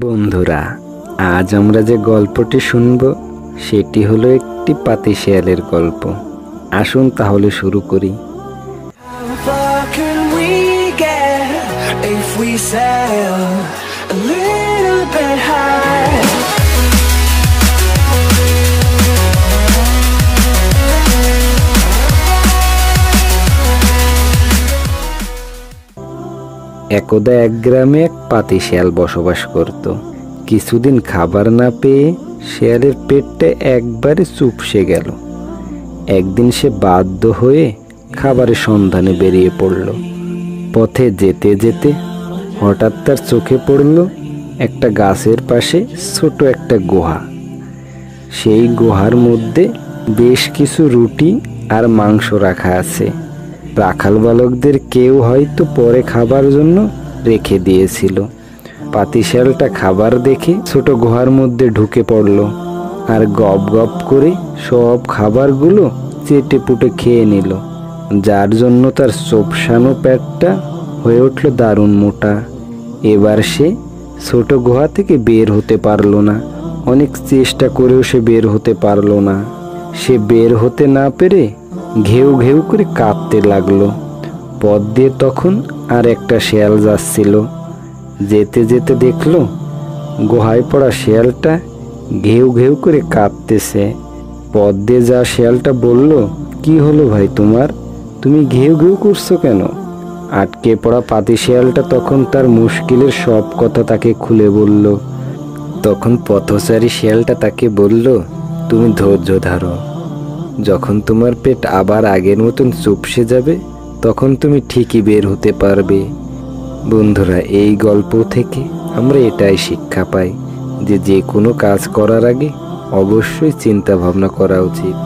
বন্ধুরা, আজ আমরা যে গল্পটি শুনব সেটি হলো একটি পাতি শেয়ালের গল্প। আসুন তাহলে শুরু করি। একদা এক গ্রামে এক পাতি শেয়াল বসবাস করত। কিছুদিন খাবার না পেয়ে শেয়ালের পেটটা একবারে চুপসে গেল। একদিন সে বাধ্য হয়ে খাবারের সন্ধানে বেরিয়ে পড়ল। পথে যেতে যেতে হঠাৎ তার চোখে পড়ল একটা গাছের পাশে ছোট একটা গুহা। সেই গুহার মধ্যে বেশ কিছু রুটি আর মাংস রাখা আছে। রাখাল বালকদের কেউ হয়তো পরে খাবার জন্য রেখে দিয়েছিল। পাতিশালটা খাবার দেখে ছোট গুহার মধ্যে ঢুকে পড়ল আর গপ গপ করে সব খাবারগুলো চেটে পুটে খেয়ে নিল, যার জন্য তার চোপসানো পেটটা হয়ে উঠল দারুণ মোটা। এবার সে ছোট গুহা থেকে বের হতে পারল না। অনেক চেষ্টা করেও সে বের হতে পারল না। সে বের হতে না পেরে ঘেউ ঘেউ করে কাঁপতে লাগলো। পথ দিয়ে তখন আর একটা শেয়াল যাচ্ছিল। যেতে যেতে দেখলো গুহায় পড়া শেয়ালটা ঘেউ ঘেউ করে কাঁপতেছে। পথ দিয়ে যা শেয়ালটা বলল, কি হলো ভাই তোমার, তুমি ঘেউ ঘেউ করছো কেন? আটকে পড়া পাতি শেয়ালটা তখন তার মুশকিলের সব কথা তাকে খুলে বলল। তখন পথচারী শেয়ালটা তাকে বলল, তুমি ধৈর্য ধরো, যখন তোমার পেট আবার আগের মতন চুপসে যাবে তখন তুমি ঠিকই বের হতে পারবে। বন্ধুরা, এই গল্প থেকে আমরা এটাই শিক্ষা পাই যে কোনো কাজ করার আগে অবশ্যই চিন্তা ভাবনা করা উচিত।